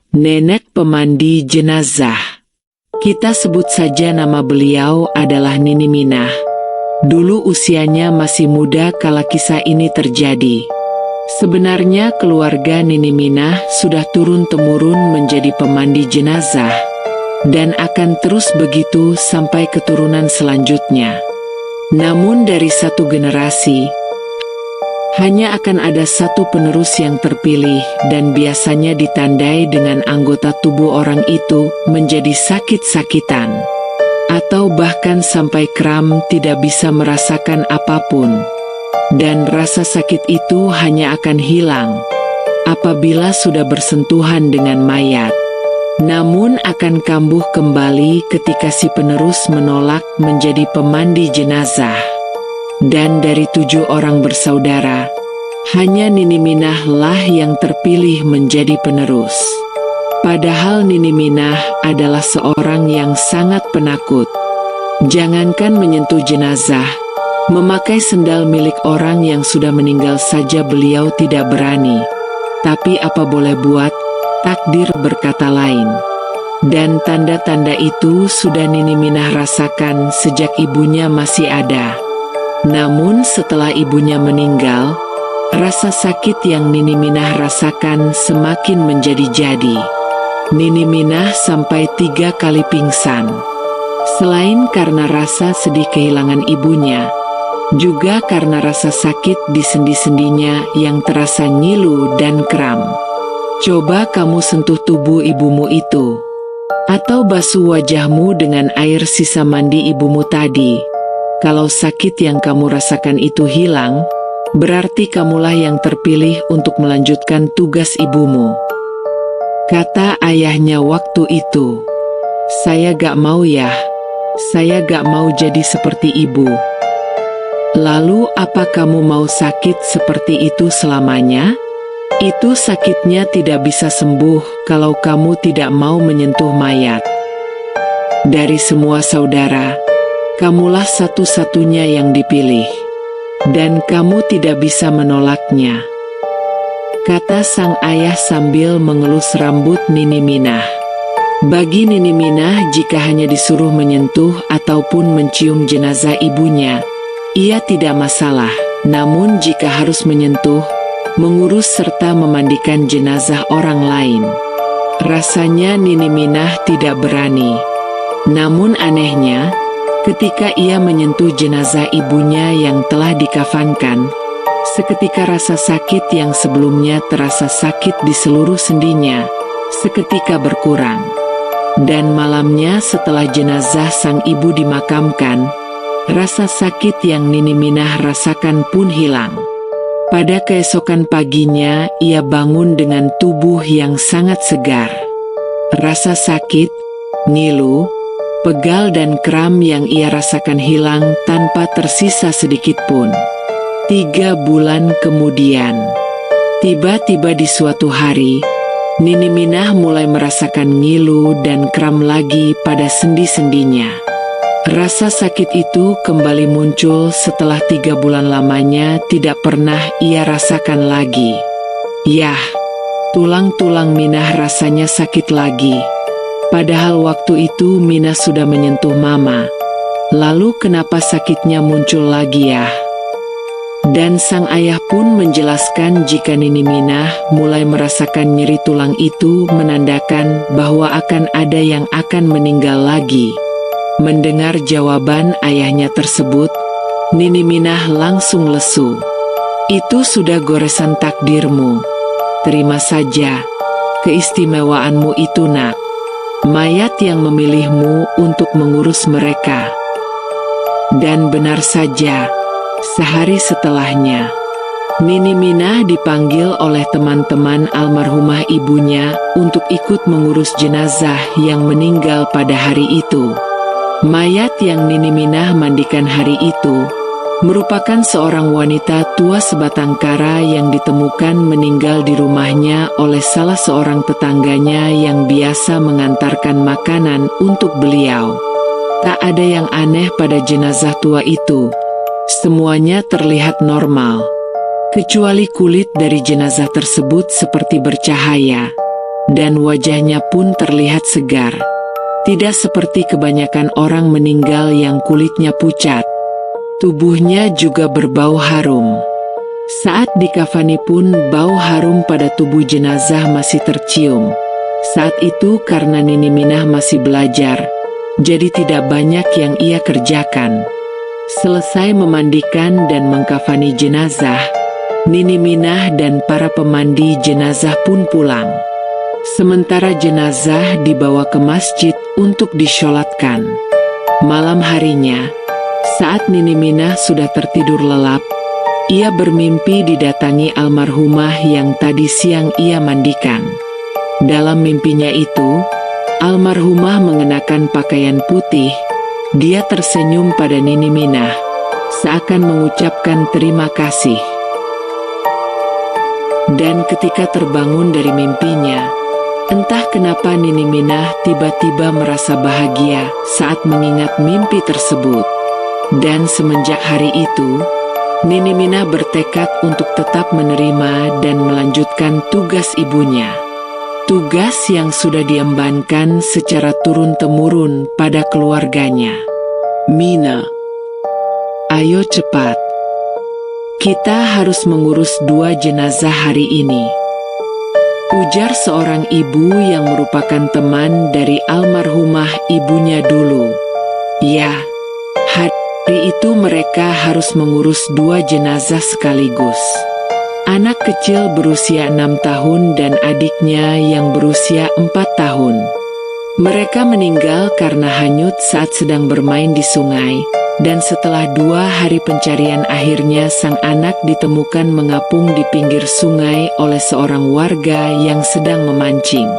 nenek pemandi jenazah. Kita sebut saja nama beliau adalah Nini Minah. Dulu usianya masih muda kala kisah ini terjadi. Sebenarnya keluarga Nini Minah sudah turun-temurun menjadi pemandi jenazah, dan akan terus begitu sampai keturunan selanjutnya. Namun dari satu generasi, hanya akan ada satu penerus yang terpilih dan biasanya ditandai dengan anggota tubuh orang itu menjadi sakit-sakitan, atau bahkan sampai kram tidak bisa merasakan apapun. Dan rasa sakit itu hanya akan hilang apabila sudah bersentuhan dengan mayat. Namun akan kambuh kembali ketika si penerus menolak menjadi pemandi jenazah. Dan dari 7 orang bersaudara, hanya Nini Minah lah yang terpilih menjadi penerus. Padahal Nini Minah adalah seorang yang sangat penakut. Jangankan menyentuh jenazah, memakai sendal milik orang yang sudah meninggal saja beliau tidak berani. Tapi apa boleh buat, takdir berkata lain. Dan tanda-tanda itu sudah Nini Minah rasakan sejak ibunya masih ada. Namun setelah ibunya meninggal, rasa sakit yang Nini Minah rasakan semakin menjadi-jadi. Nini Minah sampai 3 kali pingsan. Selain karena rasa sedih kehilangan ibunya, juga karena rasa sakit di sendi-sendinya yang terasa ngilu dan kram. Coba kamu sentuh tubuh ibumu itu, atau basuh wajahmu dengan air sisa mandi ibumu tadi. Kalau sakit yang kamu rasakan itu hilang, berarti kamulah yang terpilih untuk melanjutkan tugas ibumu. Kata ayahnya waktu itu, "Saya gak mau ya, saya gak mau jadi seperti ibu." Lalu apa kamu mau sakit seperti itu selamanya? Itu sakitnya tidak bisa sembuh kalau kamu tidak mau menyentuh mayat. Dari semua saudara, kamulah satu-satunya yang dipilih, dan kamu tidak bisa menolaknya, kata sang ayah sambil mengelus rambut Nini Minah. Bagi Nini Minah, jika hanya disuruh menyentuh ataupun mencium jenazah ibunya, ia tidak masalah. Namun jika harus menyentuh, mengurus serta memandikan jenazah orang lain, rasanya Nini Minah tidak berani. Namun anehnya, ketika ia menyentuh jenazah ibunya yang telah dikafankan, seketika rasa sakit yang sebelumnya terasa sakit di seluruh sendinya, seketika berkurang. Dan malamnya setelah jenazah sang ibu dimakamkan, rasa sakit yang Nini Minah rasakan pun hilang. Pada keesokan paginya, ia bangun dengan tubuh yang sangat segar. Rasa sakit, ngilu, pegal dan kram yang ia rasakan hilang tanpa tersisa sedikit pun. 3 bulan kemudian, tiba-tiba di suatu hari, Nini Minah mulai merasakan ngilu dan kram lagi pada sendi-sendinya. Rasa sakit itu kembali muncul setelah 3 bulan lamanya tidak pernah ia rasakan lagi. Yah, tulang-tulang Minah rasanya sakit lagi. Padahal waktu itu Minah sudah menyentuh Mama. Lalu kenapa sakitnya muncul lagi ya? Dan sang ayah pun menjelaskan jika Nini Minah mulai merasakan nyeri tulang itu menandakan bahwa akan ada yang akan meninggal lagi. Mendengar jawaban ayahnya tersebut, Nini Minah langsung lesu. Itu sudah goresan takdirmu. Terima saja keistimewaanmu itu nak. Mayat yang memilihmu untuk mengurus mereka. Dan benar saja, sehari setelahnya, Nini Minah dipanggil oleh teman-teman almarhumah ibunya untuk ikut mengurus jenazah yang meninggal pada hari itu. Mayat yang Nini Minah mandikan hari itu merupakan seorang wanita tua sebatang kara yang ditemukan meninggal di rumahnya oleh salah seorang tetangganya yang biasa mengantarkan makanan untuk beliau. Tak ada yang aneh pada jenazah tua itu. Semuanya terlihat normal, kecuali kulit dari jenazah tersebut seperti bercahaya. dan wajahnya pun terlihat segar. Tidak seperti kebanyakan orang meninggal yang kulitnya pucat. Tubuhnya juga berbau harum. Saat dikafani pun bau harum pada tubuh jenazah masih tercium. Saat itu karena Nini Minah masih belajar, jadi tidak banyak yang ia kerjakan. Selesai memandikan dan mengkafani jenazah, Nini Minah dan para pemandi jenazah pun pulang. Sementara jenazah dibawa ke masjid untuk disholatkan. Malam harinya, saat Nini Minah sudah tertidur lelap, ia bermimpi didatangi almarhumah yang tadi siang ia mandikan. Dalam mimpinya itu, almarhumah mengenakan pakaian putih. Dia tersenyum pada Nini Minah, seakan mengucapkan terima kasih. Dan ketika terbangun dari mimpinya, entah kenapa Nini Minah tiba-tiba merasa bahagia saat mengingat mimpi tersebut. Dan semenjak hari itu, Nini Minah bertekad untuk tetap menerima dan melanjutkan tugas ibunya. Tugas yang sudah diembankan secara turun-temurun pada keluarganya. Mina, ayo cepat. Kita harus mengurus 2 jenazah hari ini, ujar seorang ibu yang merupakan teman dari almarhumah ibunya dulu. Ya, hari itu mereka harus mengurus 2 jenazah sekaligus. Anak kecil berusia 6 tahun dan adiknya yang berusia 4 tahun. Mereka meninggal karena hanyut saat sedang bermain di sungai, dan setelah 2 hari pencarian akhirnya sang anak ditemukan mengapung di pinggir sungai oleh seorang warga yang sedang memancing.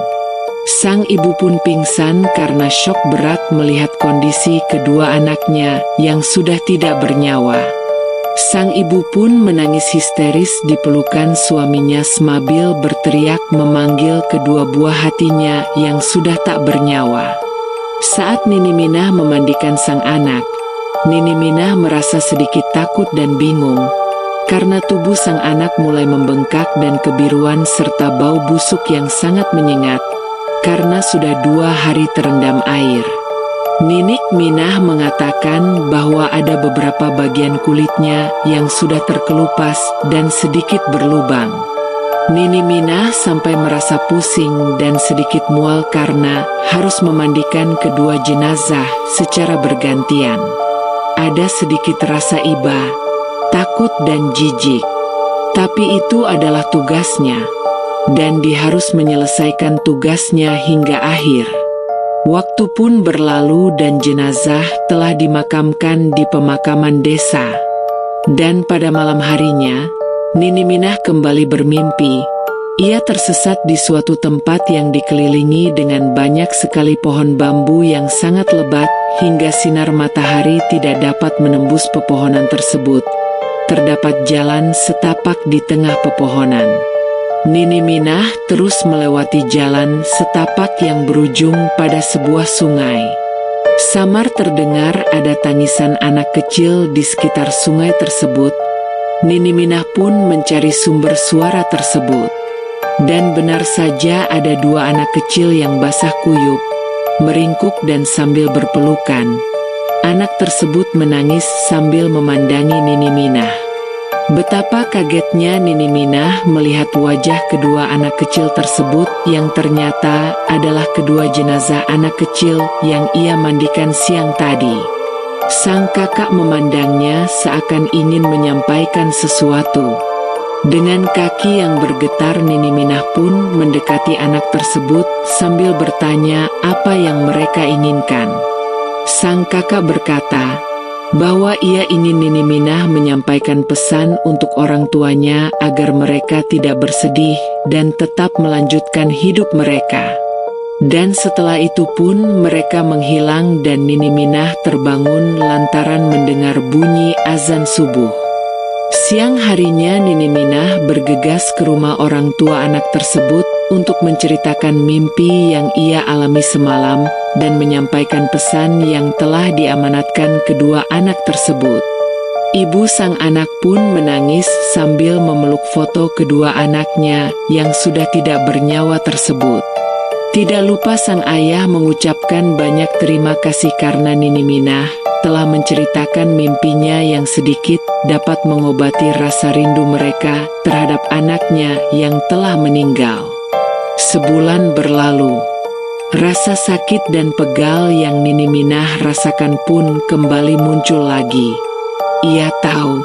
Sang ibu pun pingsan karena syok berat melihat kondisi kedua anaknya yang sudah tidak bernyawa. Sang ibu pun menangis histeris di pelukan suaminya sambil berteriak memanggil kedua buah hatinya yang sudah tak bernyawa. Saat Nini Minah memandikan sang anak, Nini Minah merasa sedikit takut dan bingung, karena tubuh sang anak mulai membengkak dan kebiruan serta bau busuk yang sangat menyengat, karena sudah 2 hari terendam air. Ninik Minah mengatakan bahwa ada beberapa bagian kulitnya yang sudah terkelupas dan sedikit berlubang. Nini Minah sampai merasa pusing dan sedikit mual karena harus memandikan kedua jenazah secara bergantian. Ada sedikit rasa iba, takut dan jijik. Tapi itu adalah tugasnya, dan dia harus menyelesaikan tugasnya hingga akhir. Waktu pun berlalu dan jenazah telah dimakamkan di pemakaman desa. Dan pada malam harinya, Nini Minah kembali bermimpi. Ia tersesat di suatu tempat yang dikelilingi dengan banyak sekali pohon bambu yang sangat lebat hingga sinar matahari tidak dapat menembus pepohonan tersebut. Terdapat jalan setapak di tengah pepohonan. Nini Minah terus melewati jalan setapak yang berujung pada sebuah sungai. Samar terdengar ada tangisan anak kecil di sekitar sungai tersebut. Nini Minah pun mencari sumber suara tersebut. Dan benar saja ada 2 anak kecil yang basah kuyup, meringkuk dan sambil berpelukan. Anak tersebut menangis sambil memandangi Nini Minah. Betapa kagetnya Nini Minah melihat wajah kedua anak kecil tersebut yang ternyata adalah kedua jenazah anak kecil yang ia mandikan siang tadi. Sang kakak memandangnya seakan ingin menyampaikan sesuatu. Dengan kaki yang bergetar Nini Minah pun mendekati anak tersebut sambil bertanya apa yang mereka inginkan. Sang kakak berkata bahwa ia ingin Nini Minah menyampaikan pesan untuk orang tuanya agar mereka tidak bersedih dan tetap melanjutkan hidup mereka. Dan setelah itu pun mereka menghilang dan Nini Minah terbangun lantaran mendengar bunyi azan subuh. Siang harinya Nini Minah bergegas ke rumah orang tua anak tersebut untuk menceritakan mimpi yang ia alami semalam dan menyampaikan pesan yang telah diamanatkan kedua anak tersebut. Ibu sang anak pun menangis sambil memeluk foto kedua anaknya yang sudah tidak bernyawa tersebut. Tidak lupa sang ayah mengucapkan banyak terima kasih karena Nini Minah telah menceritakan mimpinya yang sedikit dapat mengobati rasa rindu mereka terhadap anaknya yang telah meninggal. Sebulan berlalu. Rasa sakit dan pegal yang Nini Minah rasakan pun kembali muncul lagi. Ia tahu,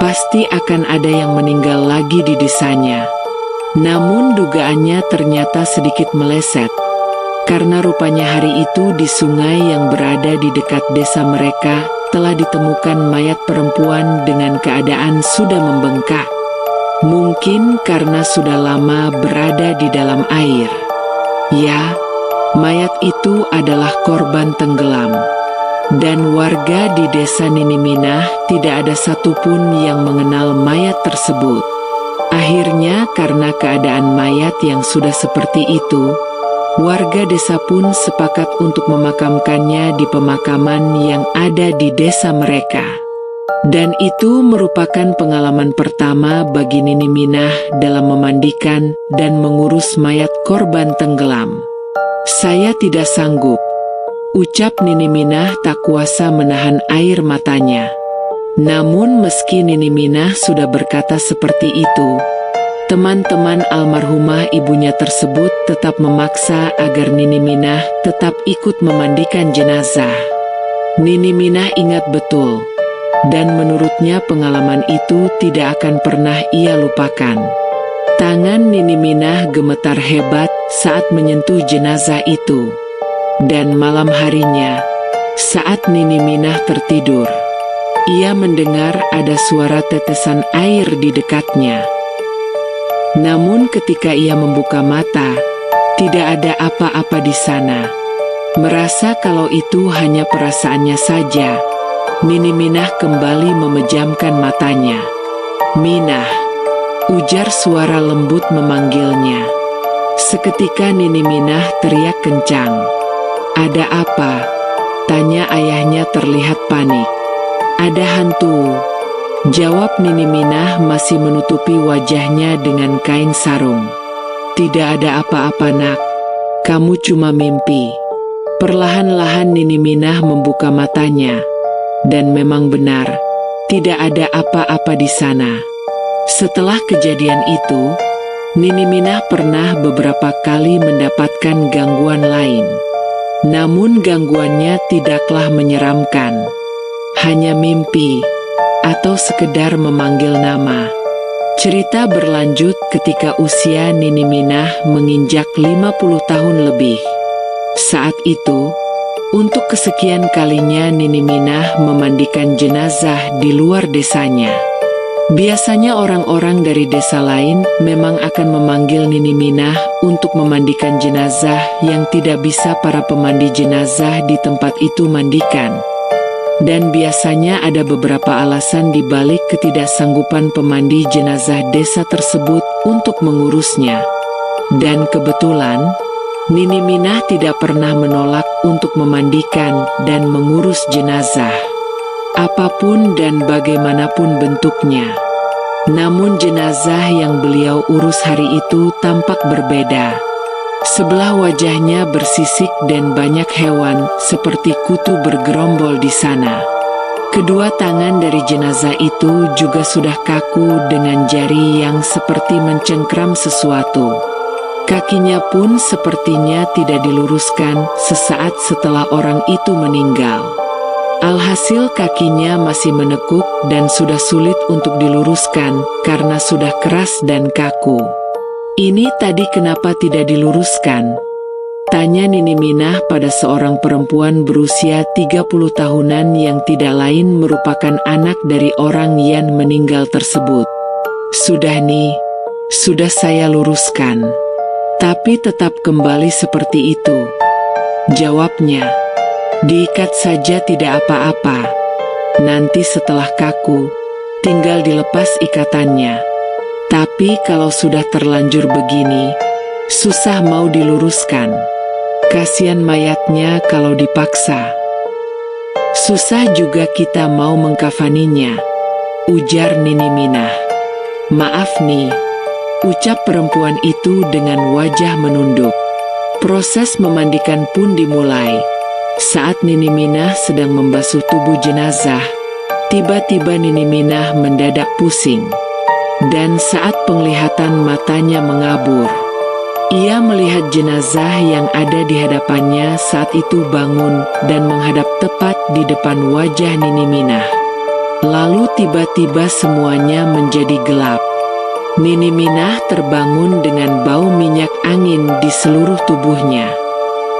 pasti akan ada yang meninggal lagi di desanya. Namun dugaannya ternyata sedikit meleset, karena rupanya hari itu di sungai yang berada di dekat desa mereka telah ditemukan mayat perempuan dengan keadaan sudah membengkak. Mungkin karena sudah lama berada di dalam air. Ya, mayat itu adalah korban tenggelam. Dan warga di desa Nini Minah tidak ada satupun yang mengenal mayat tersebut. Akhirnya karena keadaan mayat yang sudah seperti itu, warga desa pun sepakat untuk memakamkannya di pemakaman yang ada di desa mereka. Dan itu merupakan pengalaman pertama bagi Nini Minah dalam memandikan dan mengurus mayat korban tenggelam. "Saya tidak sanggup," ucap Nini Minah tak kuasa menahan air matanya. Namun meski Nini Minah sudah berkata seperti itu, teman-teman almarhumah ibunya tersebut tetap memaksa agar Nini Minah tetap ikut memandikan jenazah. Nini Minah ingat betul, dan menurutnya pengalaman itu tidak akan pernah ia lupakan. Tangan Nini Minah gemetar hebat saat menyentuh jenazah itu. Dan malam harinya, saat Nini Minah tertidur, ia mendengar ada suara tetesan air di dekatnya. Namun ketika ia membuka mata, tidak ada apa-apa di sana. Merasa kalau itu hanya perasaannya saja, Nini Minah kembali memejamkan matanya. "Minah," ujar suara lembut memanggilnya. Seketika Nini Minah teriak kencang. "Ada apa?" tanya ayahnya terlihat panik. "Ada hantu," jawab Nini Minah masih menutupi wajahnya dengan kain sarung. "Tidak ada apa-apa nak, kamu cuma mimpi." Perlahan-lahan Nini Minah membuka matanya. Dan memang benar, tidak ada apa-apa di sana. Setelah kejadian itu, Nini Minah pernah beberapa kali mendapatkan gangguan lain. Namun gangguannya tidaklah menyeramkan. Hanya mimpi, atau sekedar memanggil nama. Cerita berlanjut ketika usia Nini Minah menginjak 50 tahun lebih. Saat itu, untuk kesekian kalinya Nini Minah memandikan jenazah di luar desanya. Biasanya orang-orang dari desa lain memang akan memanggil Nini Minah untuk memandikan jenazah yang tidak bisa para pemandi jenazah di tempat itu mandikan. Dan biasanya ada beberapa alasan di balik ketidaksanggupan pemandi jenazah desa tersebut untuk mengurusnya. Dan kebetulan, Nini Minah tidak pernah menolak untuk memandikan dan mengurus jenazah. Apapun dan bagaimanapun bentuknya. Namun jenazah yang beliau urus hari itu tampak berbeda. Sebelah wajahnya bersisik dan banyak hewan seperti kutu bergerombol di sana. Kedua tangan dari jenazah itu juga sudah kaku dengan jari yang seperti mencengkram sesuatu. Kakinya pun sepertinya tidak diluruskan sesaat setelah orang itu meninggal. Alhasil kakinya masih menekuk dan sudah sulit untuk diluruskan karena sudah keras dan kaku. "Ini tadi kenapa tidak diluruskan?" tanya Nini Minah pada seorang perempuan berusia 30 tahunan yang tidak lain merupakan anak dari orang yang meninggal tersebut. "Sudah nih, sudah saya luruskan. Tapi tetap kembali seperti itu," jawabnya. "Diikat saja tidak apa-apa. Nanti setelah kaku, tinggal dilepas ikatannya. Tapi kalau sudah terlanjur begini, susah mau diluruskan. Kasian mayatnya kalau dipaksa. Susah juga kita mau mengkafaninya." ujar Nini Minah. Maaf nih, ucap perempuan itu dengan wajah menunduk. Proses memandikan pun dimulai. Saat Nini Minah sedang membasuh tubuh jenazah, tiba-tiba Nini Minah mendadak pusing. Dan saat penglihatan matanya mengabur, ia melihat jenazah yang ada di hadapannya saat itu bangun dan menghadap tepat di depan wajah Nini Minah. Lalu tiba-tiba semuanya menjadi gelap. Nini Minah terbangun dengan bau minyak angin di seluruh tubuhnya.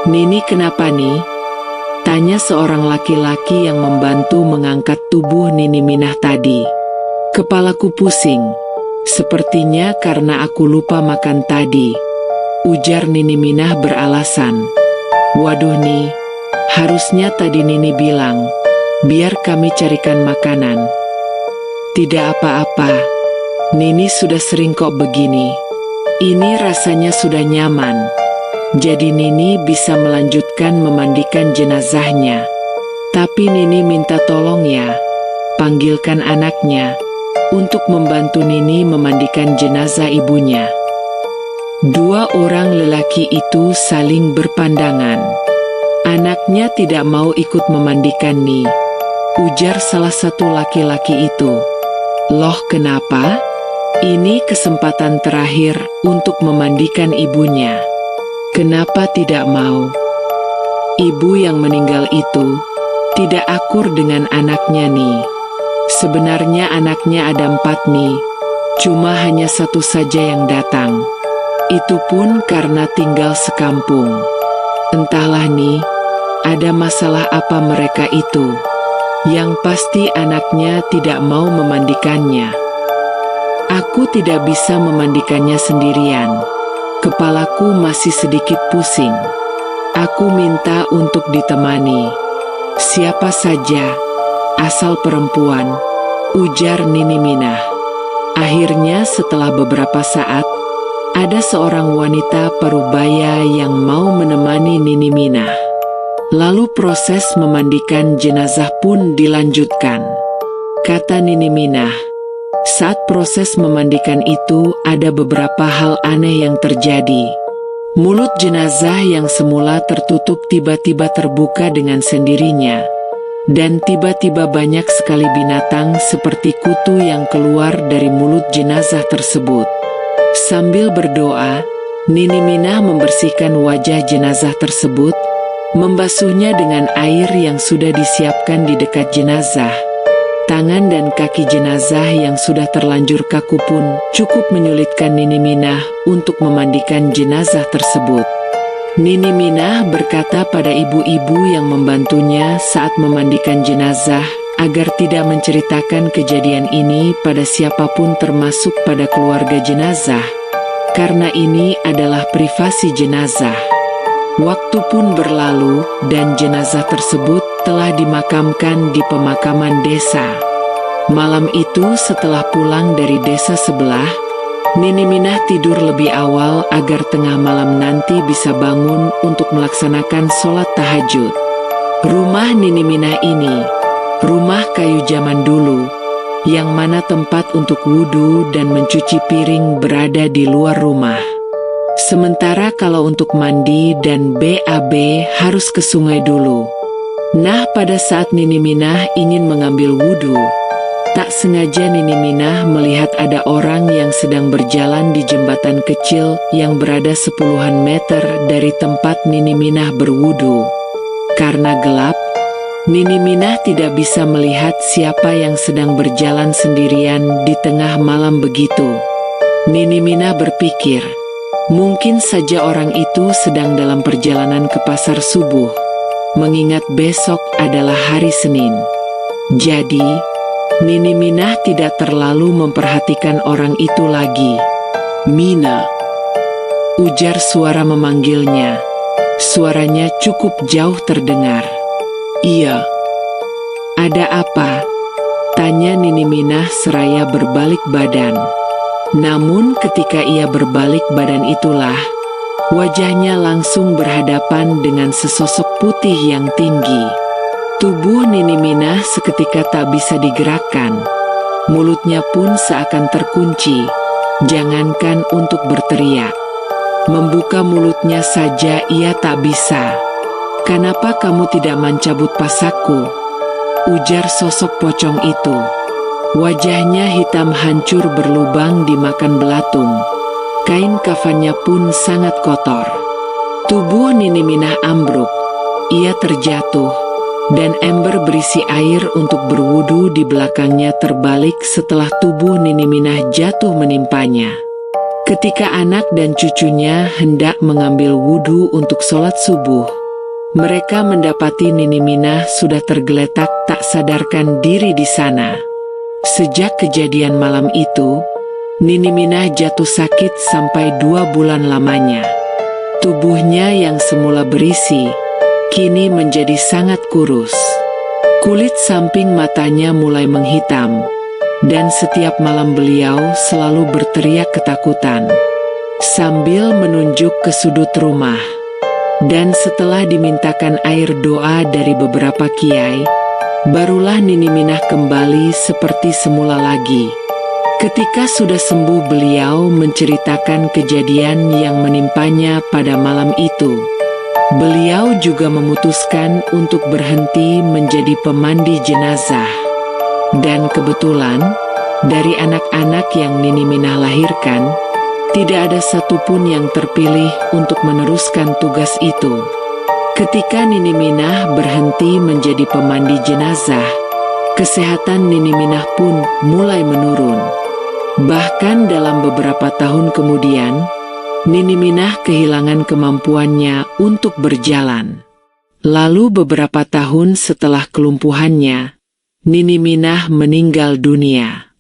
"Nini, kenapa nih?" tanya seorang laki-laki yang membantu mengangkat tubuh Nini Minah tadi. "Kepalaku pusing. Sepertinya karena aku lupa makan tadi," ujar Nini Minah beralasan. "Waduh nih, harusnya tadi Nini bilang, biar kami carikan makanan." "Tidak apa-apa. Nini sudah sering kok begini. Ini rasanya sudah nyaman. Jadi Nini bisa melanjutkan memandikan jenazahnya. Tapi Nini minta tolong ya, panggilkan anaknya untuk membantu Nini memandikan jenazah ibunya." Dua orang lelaki itu saling berpandangan. "Anaknya tidak mau ikut memandikan nih," ujar salah satu laki-laki itu. "Loh, kenapa? Ini kesempatan terakhir untuk memandikan ibunya. Kenapa tidak mau?" "Ibu yang meninggal itu tidak akur dengan anaknya nih. Sebenarnya anaknya ada 4 nih, cuma hanya 1 saja yang datang. Itu pun karena tinggal sekampung. Entahlah nih, ada masalah apa mereka itu. Yang pasti anaknya tidak mau memandikannya. Aku tidak bisa memandikannya sendirian. Kepalaku masih sedikit pusing. Aku minta untuk ditemani. Siapa saja, asal perempuan," ujar Nini Minah. Akhirnya setelah beberapa saat, ada seorang wanita parubaya yang mau menemani Nini Minah. Lalu proses memandikan jenazah pun dilanjutkan. Kata Nini Minah, saat proses memandikan itu ada beberapa hal aneh yang terjadi. Mulut jenazah yang semula tertutup tiba-tiba terbuka dengan sendirinya. Dan tiba-tiba banyak sekali binatang seperti kutu yang keluar dari mulut jenazah tersebut. Sambil berdoa, Nini Minah membersihkan wajah jenazah tersebut, membasuhnya dengan air yang sudah disiapkan di dekat jenazah. Tangan dan kaki jenazah yang sudah terlanjur kaku pun cukup menyulitkan Nini Minah untuk memandikan jenazah tersebut. Nini Minah berkata pada ibu-ibu yang membantunya saat memandikan jenazah agar tidak menceritakan kejadian ini pada siapapun termasuk pada keluarga jenazah, karena ini adalah privasi jenazah. Waktu pun berlalu dan jenazah tersebut telah dimakamkan di pemakaman desa. Malam itu setelah pulang dari desa sebelah, Nini Minah tidur lebih awal agar tengah malam nanti bisa bangun untuk melaksanakan sholat tahajud. Rumah Nini Minah ini, rumah kayu zaman dulu, yang mana tempat untuk wudhu dan mencuci piring berada di luar rumah. Sementara kalau untuk mandi dan BAB harus ke sungai dulu. Nah, pada saat Nini Minah ingin mengambil wudhu, tak sengaja Nini Minah melihat ada orang yang sedang berjalan di jembatan kecil yang berada 10-an meter dari tempat Nini Minah berwudhu. Karena gelap, Nini Minah tidak bisa melihat siapa yang sedang berjalan sendirian di tengah malam begitu. Nini Minah berpikir, mungkin saja orang itu sedang dalam perjalanan ke pasar subuh, mengingat besok adalah hari Senin. Jadi, Nini Minah tidak terlalu memperhatikan orang itu lagi. "Mina," ujar suara memanggilnya. Suaranya cukup jauh terdengar. "Iya." "Ada apa?" tanya Nini Minah seraya berbalik badan. Namun ketika ia berbalik badan itulah, wajahnya langsung berhadapan dengan sesosok putih yang tinggi. Tubuh Nini Minah seketika tak bisa digerakkan. Mulutnya pun seakan terkunci, jangankan untuk berteriak. Membuka mulutnya saja ia tak bisa. "Kenapa kamu tidak mencabut pasakku?" ujar sosok pocong itu. Wajahnya hitam hancur berlubang dimakan belatung. Kain kafannya pun sangat kotor. Tubuh Nini Minah ambruk. Ia terjatuh, dan ember berisi air untuk berwudu di belakangnya terbalik setelah tubuh Nini Minah jatuh menimpanya. Ketika anak dan cucunya hendak mengambil wudu untuk sholat subuh, mereka mendapati Nini Minah sudah tergeletak tak sadarkan diri di sana. Sejak kejadian malam itu, Nini Minah jatuh sakit sampai 2 bulan lamanya. Tubuhnya yang semula berisi, kini menjadi sangat kurus. Kulit samping matanya mulai menghitam, dan setiap malam beliau selalu berteriak ketakutan, sambil menunjuk ke sudut rumah. Dan setelah dimintakan air doa dari beberapa kiai, barulah Nini Minah kembali seperti semula lagi. Ketika sudah sembuh, beliau menceritakan kejadian yang menimpanya pada malam itu. Beliau juga memutuskan untuk berhenti menjadi pemandi jenazah. Dan kebetulan, dari anak-anak yang Nini Minah lahirkan, tidak ada satupun yang terpilih untuk meneruskan tugas itu. Ketika Nini Minah berhenti menjadi pemandi jenazah, kesehatan Nini Minah pun mulai menurun. Bahkan dalam beberapa tahun kemudian, Nini Minah kehilangan kemampuannya untuk berjalan. Lalu beberapa tahun setelah kelumpuhannya, Nini Minah meninggal dunia.